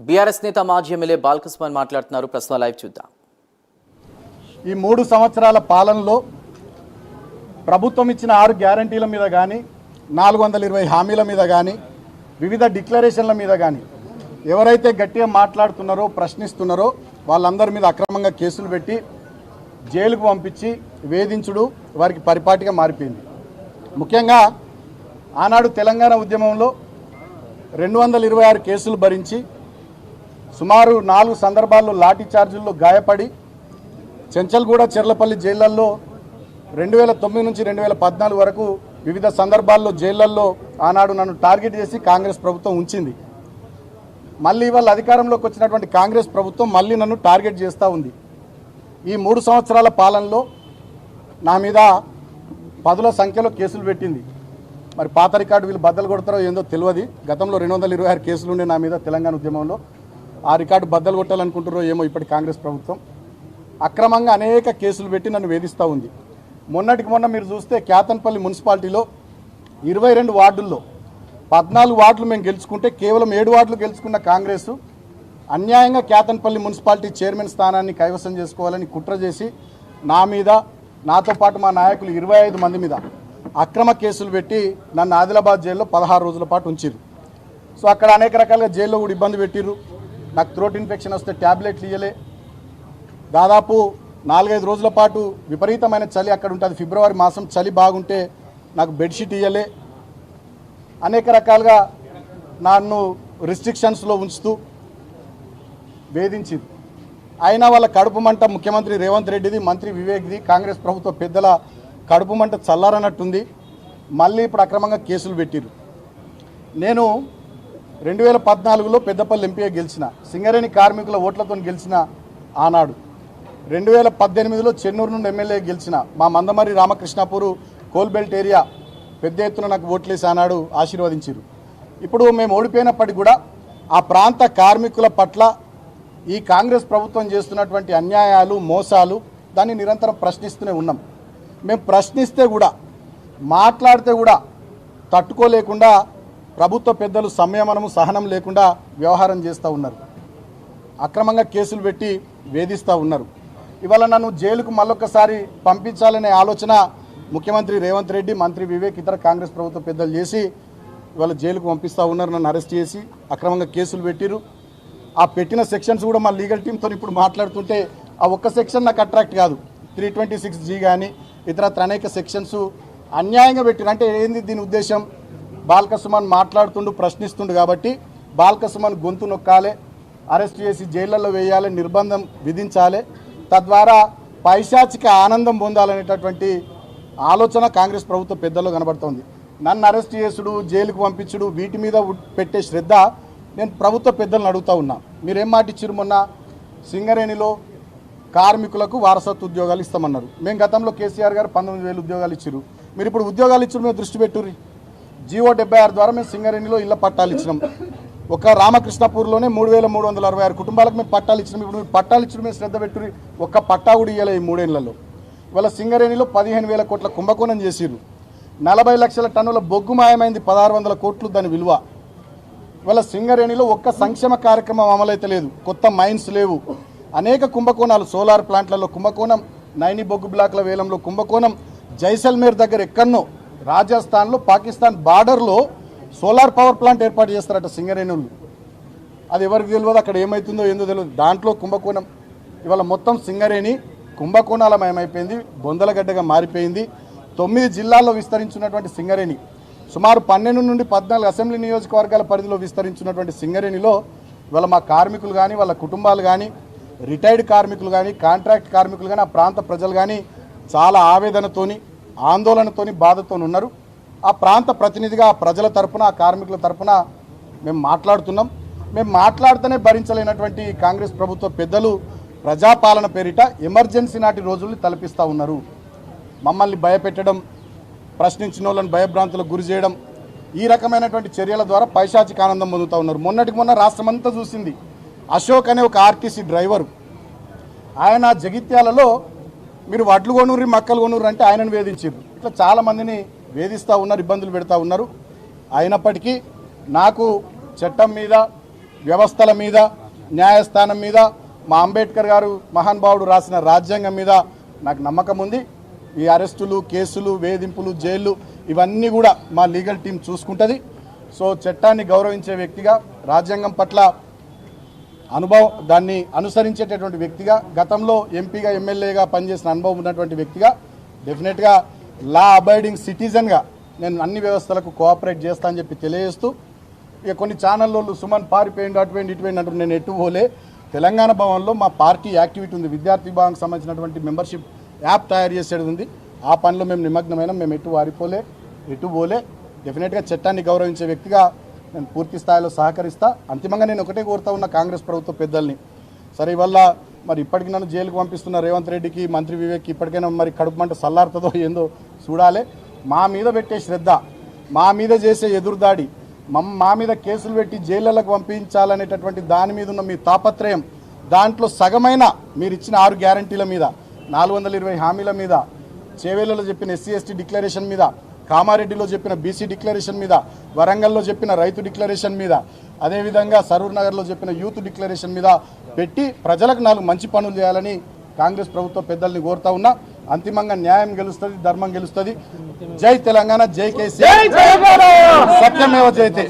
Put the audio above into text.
BRS నేత మాజీ MLA Balakrishna మాట్లాడుతున్నారు. ప్రస్తుతం లైవ్ చూద్దాం. ఈ 3 సంవత్సరాల పాలనలో ప్రభుత్వం ఇచ్చిన 6 గ్యారంటీల మీద కానీ 420 హామీల మీద కానీ వివిధ డిక్లరేషన్ల మీద కానీ ఎవరైతే గట్టిగా మాట్లాడుతున్నారో ప్రశ్నిస్తున్నారో వాళ్ళందరి మీద అక్రమంగా కేసులు పెట్టి జైలుకు పంపించి వేధించుడు వారికి పరిపాటిగా మారిపోయింది. ముఖ్యంగా ఆనాడు తెలంగాణ ఉద్యమంలో 226 కేసులు భరించి సుమారు 4 సందర్భాల్లో లాఠీ చార్జీల్లో గాయపడి చెంచల్గూడ చెర్లపల్లి జైళ్లలో 2009 నుంచి 2014 వరకు వివిధ సందర్భాల్లో జైళ్లలో ఆనాడు నన్ను టార్గెట్ చేసి కాంగ్రెస్ ప్రభుత్వం ఉంచింది. మళ్ళీ వాళ్ళ అధికారంలోకి వచ్చినటువంటి కాంగ్రెస్ ప్రభుత్వం మళ్ళీ నన్ను టార్గెట్ చేస్తూ ఉంది. ఈ 3 సంవత్సరాల పాలనలో నా మీద పదుల సంఖ్యలో కేసులు పెట్టింది. మరి పాత రికార్డు వీళ్ళు బద్దలు కొడతారో ఏందో తెలియదు. గతంలో 226 కేసులు ఉండే నా మీద తెలంగాణ ఉద్యమంలో. ఆ రికార్డు బద్దలు కొట్టాలనుకుంటారో ఏమో ఇప్పటి కాంగ్రెస్ ప్రభుత్వం. అక్రమంగా అనేక కేసులు పెట్టి నన్ను వేధిస్తూ ఉంది. మొన్నటికి మొన్న మీరు చూస్తే కేతన్పల్లి మున్సిపాలిటీలో 22 వార్డుల్లో 14 వార్డులు మేము గెలుచుకుంటే కేవలం 7 వార్డులు గెలుచుకున్న కాంగ్రెస్ అన్యాయంగా కేతన్పల్లి మున్సిపాలిటీ చైర్మన్ స్థానాన్ని కైవసం చేసుకోవాలని కుట్ర చేసి నా మీద నాతో పాటు మా నాయకులు 25 మంది మీద అక్రమ కేసులు పెట్టి నన్ను ఆదిలాబాద్ జైల్లో 16 రోజుల పాటు ఉంచారు. సో అక్కడ అనేక రకాలుగా జైల్లో కూడా ఇబ్బంది పెట్టిర్రు. నాకు థ్రోట్ ఇన్ఫెక్షన్ వస్తే ట్యాబ్లెట్లు ఇవ్వలే. దాదాపు 4-5 రోజుల పాటు విపరీతమైన చలి అక్కడ ఉంటుంది. ఫిబ్రవరి మాసం చలి బాగుంటే నాకు బెడ్షీట్ ఇవ్వలే. అనేక రకాలుగా నన్ను రిస్ట్రిక్షన్స్లో ఉంచుతూ వేధించింది. అయినా వాళ్ళ కడుపు మంట ముఖ్యమంత్రి రేవంత్ రెడ్డిది, మంత్రి వివేక్ది, కాంగ్రెస్ ప్రభుత్వ పెద్దల కడుపు మంట చల్లారనట్టుంది. మళ్ళీ ఇప్పుడు అక్రమంగా కేసులు పెట్టిరు. నేను 2014లో పెద్దపల్లి ఎంపీగా గెలిచిన, సింగరేణి కార్మికుల ఓట్లతో గెలిచిన ఆనాడు. 2018లో చెన్నూరు నుండి ఎమ్మెల్యే గెలిచిన, మా మందమరి రామకృష్ణాపూర్ కోల్బెల్ట్ ఏరియా పెద్ద ఎత్తున నాకు ఓట్లేసి ఆనాడు ఆశీర్వదించారు. ఇప్పుడు మేము ఓడిపోయినప్పటికీ కూడా ఆ ప్రాంత కార్మికుల పట్ల ఈ కాంగ్రెస్ ప్రభుత్వం చేస్తున్నటువంటి అన్యాయాలు, మోసాలు దాన్ని నిరంతరం ప్రశ్నిస్తూనే ఉన్నాం. మేము ప్రశ్నిస్తే కూడా, మాట్లాడితే కూడా తట్టుకోలేకుండా ప్రభుత్వ పెద్దలు సంయమనము, సహనం లేకుండా వ్యవహారం చేస్తూ ఉన్నారు. అక్రమంగా కేసులు పెట్టి వేధిస్తూ ఉన్నారు. ఇవాళ నన్ను జైలుకు మళ్ళొక్కసారి పంపించాలనే ఆలోచన ముఖ్యమంత్రి రేవంత్ రెడ్డి, మంత్రి వివేక్, ఇతర కాంగ్రెస్ ప్రభుత్వ పెద్దలు చేసి ఇవాళ జైలుకు పంపిస్తూ ఉన్నారు. నన్ను అరెస్ట్ చేసి అక్రమంగా కేసులు పెట్టిరు. ఆ పెట్టిన సెక్షన్స్ కూడా మా లీగల్ టీంతో ఇప్పుడు మాట్లాడుతుంటే ఆ ఒక్క సెక్షన్ నాకు అట్రాక్ట్ కాదు. 326G కానీ ఇతరత్ర అనేక సెక్షన్స్ అన్యాయంగా పెట్టిరు. అంటే ఏంది దీని ఉద్దేశం? బాల్కసుమన్ మాట్లాడుతుండు, ప్రశ్నిస్తుండు కాబట్టి బాల్కసుమన్ గొంతు నొక్కాలి, అరెస్ట్ చేసి జైళ్లలో వేయాలి, నిర్బంధం విధించాలి, తద్వారా పైశాచిక ఆనందం పొందాలనేటటువంటి ఆలోచన కాంగ్రెస్ ప్రభుత్వ పెద్దల్లో కనబడుతోంది. నన్ను అరెస్ట్ చేసుడు, జైలుకు పంపించుడు, వీటి మీద పెట్టే శ్రద్ధ నేను ప్రభుత్వ పెద్దలను అడుగుతూ ఉన్నా. మీరేం మాట ఇచ్చారు? మొన్న సింగరేణిలో కార్మికులకు వారసత్వ ఉద్యోగాలు ఇస్తామన్నారు. మేము గతంలో కేసీఆర్ గారు 19,000 ఉద్యోగాలు ఇచ్చారు. మీరు ఇప్పుడు ఉద్యోగాలు ఇచ్చారు, మేము దృష్టి పెట్టుర్రి. జీవో 76 ద్వారా మేము సింగరేణిలో ఇళ్ల పట్టాలు ఇచ్చినాం. ఒక రామకృష్ణపూర్లోనే 3,366 కుటుంబాలకు మేము పట్టాలు ఇచ్చినాం. ఇప్పుడు మీరు పట్టాలు ఇచ్చిన మేము శ్రద్ధ పెట్టుర్రి. ఒక్క పట్టా కూడా ఇవ్వలే ఈ 3 ఏళ్లలో. ఇవాళ సింగరేణిలో 15,000 కోట్ల కుంభకోణం చేసిర్రు. 40 లక్షల టన్నుల బొగ్గు మాయమైంది, 1,600 కోట్లు దాని విలువ. ఇవాళ సింగరేణిలో ఒక్క సంక్షేమ కార్యక్రమం అమలైతే లేదు, కొత్త మైన్స్ లేవు, అనేక కుంభకోణాలు. సోలార్ ప్లాంట్లలో కుంభకోణం, నైని బొగ్గు బ్లాక్ల వేలంలో కుంభకోణం, జైసల్మేర్ దగ్గర ఎక్కడనో రాజస్థాన్లో పాకిస్తాన్ బార్డర్లో సోలార్ పవర్ ప్లాంట్ ఏర్పాటు చేస్తారట సింగరేణులు. అది ఎవరికి తెలియదు, అక్కడ ఏమవుతుందో ఏందో తెలియదు. దాంట్లో కుంభకోణం. ఇవాళ మొత్తం సింగరేణి కుంభకోణాలమయమైపోయింది, బొందలగడ్డగా మారిపోయింది. 9 జిల్లాల్లో విస్తరించినటువంటి సింగరేణి, సుమారు 12 నుండి 14 అసెంబ్లీ నియోజకవర్గాల పరిధిలో విస్తరించినటువంటి సింగరేణిలో ఇవాళ మా కార్మికులు కానీ, వాళ్ళ కుటుంబాలు కానీ, రిటైర్డ్ కార్మికులు కానీ, కాంట్రాక్ట్ కార్మికులు కానీ, ఆ ప్రాంత ప్రజలు కానీ చాలా ఆవేదనతోని, ఆందోళనతోని, బాధతో ఉన్నారు. ఆ ప్రాంత ప్రతినిధిగా ఆ ప్రజల తరపున, ఆ కార్మికుల తరపున మేము మాట్లాడుతున్నాం. మేము మాట్లాడుతూనే భరించలేనటువంటి కాంగ్రెస్ ప్రభుత్వ పెద్దలు ప్రజాపాలన పేరిట ఎమర్జెన్సీ నాటి రోజుల్ని తలపిస్తూ ఉన్నారు. మమ్మల్ని భయపెట్టడం, ప్రశ్నించిన వాళ్ళని భయభ్రాంతులకు గురి చేయడం, ఈ రకమైనటువంటి చర్యల ద్వారా పైశాచిక ఆనందం పొందుతూ ఉన్నారు. మొన్నటికి మొన్న రాష్ట్రమంతా చూసింది. అశోక్ అనే ఒక ఆర్టీసీ డ్రైవరు, ఆయన జగిత్యాలలో మీరు వడ్లు కొనుర్రి, మక్కలు కొనుర్రి అంటే ఆయనను వేధించారు. ఇట్లా చాలామందిని వేధిస్తూ ఉన్నారు, ఇబ్బందులు పెడతా ఉన్నారు. అయినప్పటికీ నాకు చట్టం మీద, వ్యవస్థల మీద, న్యాయస్థానం మీద, మా అంబేద్కర్ గారు మహానుభావుడు రాసిన రాజ్యాంగం మీద నాకు నమ్మకం ఉంది. ఈ అరెస్టులు, కేసులు, వేధింపులు, జైళ్ళు ఇవన్నీ కూడా మా లీగల్ టీం చూసుకుంటుంది. సో చట్టాన్ని గౌరవించే వ్యక్తిగా, రాజ్యాంగం పట్ల దాన్ని అనుసరించేటటువంటి వ్యక్తిగా, గతంలో ఎంపీగా, ఎమ్మెల్యేగా పనిచేసిన అనుభవం ఉన్నటువంటి వ్యక్తిగా, డెఫినెట్గా లా అబైడింగ్ సిటిజన్గా నేను అన్ని వ్యవస్థలకు కోఆపరేట్ చేస్తా అని చెప్పి తెలియజేస్తూ, ఇక కొన్ని ఛానల్లో సుమన్ పారిపోయింది, అటుపోయింది, ఇటుపోయింది అంటూ నేను ఎటు పోలే. తెలంగాణ భవన్లో మా పార్టీ యాక్టివిటీ ఉంది, విద్యార్థి భవన్కి సంబంధించినటువంటి మెంబర్షిప్ యాప్ తయారు చేసేది ఉంది. ఆ పనిలో మేము నిమగ్నమైన, మేము ఎటు పోలే. డెఫినెట్గా చట్టాన్ని గౌరవించే వ్యక్తిగా నేను పూర్తి స్థాయిలో సహకరిస్తా. అంతిమంగా నేను ఒకటే కోరుతా ఉన్న కాంగ్రెస్ ప్రభుత్వ పెద్దల్ని, సరే ఇవల్ల మరి ఇప్పటికి నన్ను జైలుకు పంపిస్తున్న రేవంత్ రెడ్డికి, మంత్రి వివేక్కి ఇప్పటికైనా మరి కడుపు మంట సల్లారుతుందో ఏందో చూడాలి. మా మీద పెట్టే శ్రద్ధ, మా మీద చేసే ఎదురుదాడి, మా మీద కేసులు పెట్టి జైళ్ళకు పంపించాలనేటటువంటి దాని మీద ఉన్న మీ తాపత్రయం, దాంట్లో సగమైన మీరు ఇచ్చిన 6 గ్యారంటీల మీద, 420 హామీల మీద, చేవేళ్లలో చెప్పిన ఎస్సీ ఎస్టీ డిక్లరేషన్ మీద, కామారెడ్డిలో చెప్పిన బీసీ డిక్లరేషన్ మీద, వరంగల్లో చెప్పిన రైతు డిక్లరేషన్ మీద, అదేవిధంగా సరూర్ నగర్లో చెప్పిన యూత్ డిక్లరేషన్ మీద పెట్టి ప్రజలకు 4 మంచి పనులు చేయాలని కాంగ్రెస్ ప్రభుత్వ పెద్దల్ని కోరుతా ఉన్నా. అంతిమంగా న్యాయం గెలుస్తుంది, ధర్మం గెలుస్తుంది. జై తెలంగాణ, జై కేసీఆర్, సత్యమేవ జయతే.